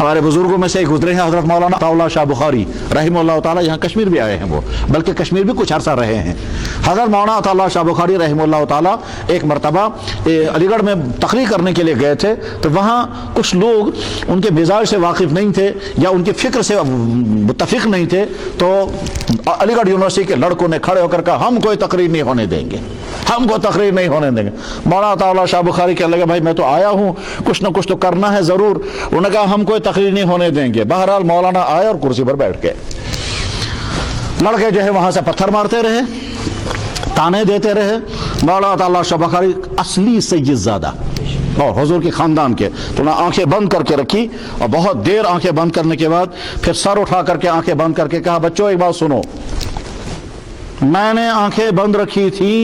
हमारे बुजुर्गों में से एक गुजरे हैं हजरत मौलाना अताउल्लाह शाह बुखारी रहमतुल्लाह ताला, यहाँ कश्मीर भी आए हैं वो, बल्कि कश्मीर भी कुछ अरसा रहे हैं। हजरत मौलाना अताउल्लाह शाह बुखारी रहमतुल्लाह ताला एक मरतबा अलीगढ़ में तकरीर करने के लिए गए थे, तो वहाँ कुछ लोग उनके मिजाज से वाकिफ़ नहीं थे या उनकी फ़िक्र से मुत्तफ़िक़ नहीं थे, तो अलीगढ़ यूनिवर्सिटी के लड़कों ने खड़े होकर कहा हम कोई तकरीर नहीं होने देंगे, हमको तकरीर नहीं होने देंगे। मौलाना अताउल्लाह शाह बुखारी कहने लगे भाई मैं तो आया हूँ, कुछ ना कुछ तो करना है ज़रूर। उन्होंने कहा हम कोई तकरीर नहीं होने देंगे। बहरहाल मौलाना आए और कुर्सी पर बैठ गए। लड़के जो है वहाँ से पत्थर मारते रहे, ताने देते रहे। मौलाना अताउल्लाह शाह बुखारी असली सैयदज़ादा और हुजूर के ख़ानदान के, तो उन्होंने आंखें बंद करके रखी और बहुत देर आंखें बंद करने के बाद फिर सर उठा करके आंखें बंद करके कहा बच्चों एक बात सुनो, मैंने आंखें बंद रखी थी,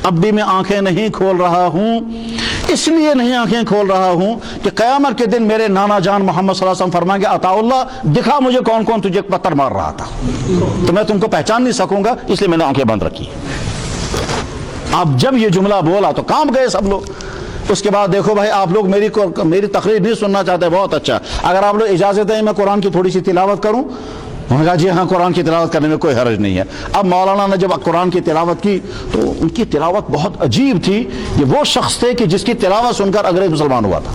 अब भी मैं आंखें नहीं खोल रहा हूँ। इसलिए नहीं आंखें खोल रहा हूँ कि क़यामत के दिन मेरे नाना जान मोहम्मद सल्लल्लाहु अलैहि वसल्लम फरमाएंगे अताउल्लाह दिखा मुझे कौन कौन तुझे पत्थर मार रहा था, तो मैं तुमको पहचान नहीं सकूंगा, इसलिए मैंने आंखें बंद रखी। अब जब ये जुमला बोला तो कांप गए सब लोग। उसके बाद देखो भाई आप लोग मेरी तकरीर नहीं सुनना चाहते, बहुत अच्छा, अगर आप लोग इजाज़त है मैं कुरान की थोड़ी सी तिलावत करूँ। उन्होंने कहा जी हाँ कुरान की तिलावत करने में कोई हर्ज नहीं है। अब मौलाना ने जब कुरान की तिलावत की तो उनकी तिलावत बहुत अजीब थी। ये वो शख्स थे कि जिसकी तिलावत सुनकर अंग्रेज मुसलमान हुआ था।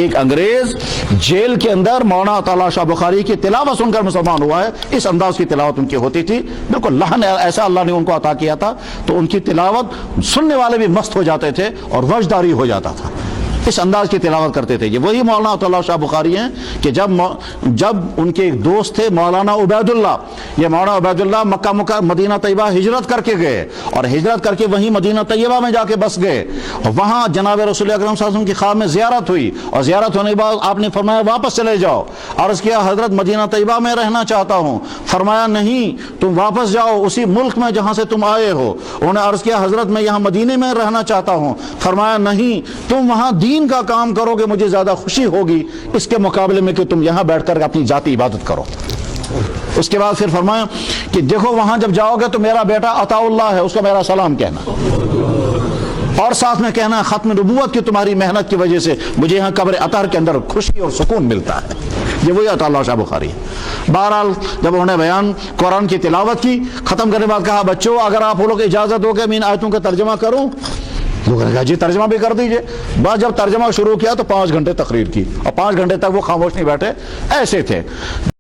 एक अंग्रेज जेल के अंदर मौलाना अताउल्लाह शाह बुखारी की तिलावत सुनकर मुसलमान हुआ है। इस अंदाज की तिलावत उनकी होती थी, बिल्कुल लहन ऐसा अल्लाह ने उनको अता किया था, तो उनकी तिलावत सुनने वाले भी मस्त हो जाते थे और वजदारी हो जाता था। इस अंदाज की तिलावत करते थे। ये वही मौलाना अताउल्लाह शाह बुखारी हैं कि जब उनके एक दोस्त थे मौलाना उबैदुल्लाह, ये मौलाना उबैदुल्लाह मक्का मदीना तैयबा हिजरत करके गए और हिजरत करके वहीं मदीना तैयबा में जाके बस गए और वहाँ जनाब रसूल अकरम सल्लल्लाहु अलैहि वसल्लम की ख्वाब में ज़ियारत हुई और ज़ियारत होने के बाद आपने फरमाया वापस चले जाओ। अर्ज़ किया हज़रत मदीना तैयबा में रहना चाहता हूँ। फरमाया नहीं तुम वापस जाओ उसी मुल्क में जहाँ से तुम आए हो। उन्होंने अर्ज़ किया हज़रत मैं यहाँ मदीने में रहना चाहता हूँ। फरमाया नहीं तुम वहाँ दीन का काम करोगे मुझे ज्यादा खुशी होगी इसके मुकाबले में कि तुम यहां बैठकर अपनी जाती इबादत करो। उसके बाद फिर फरमाया कि देखो वहां जब जाओगे तो मेरा बेटा अताउल्लाह है, उसका मेरा सलाम कहना और साथ में कहना खत्म नबूवत की तुम्हारी मेहनत की वजह से मुझे यहाँ कब्र अतर के अंदर खुशी और सुकून मिलता है। ये वही अताउल्लाह शाह बुखारी है। बहरहाल जब उन्होंने बयान कुरान की तिलावत की, खत्म करने के बाद कहा बच्चों अगर आप लोग इजाजत दो कि मैं इन आयतों का तर्जमा करूं। लोगों ने कहा जी तर्जमा भी कर दीजिए। बस जब तर्जमा शुरू किया तो 5 घंटे तकरीर की और 5 घंटे तक वो खामोश नहीं बैठे, ऐसे थे।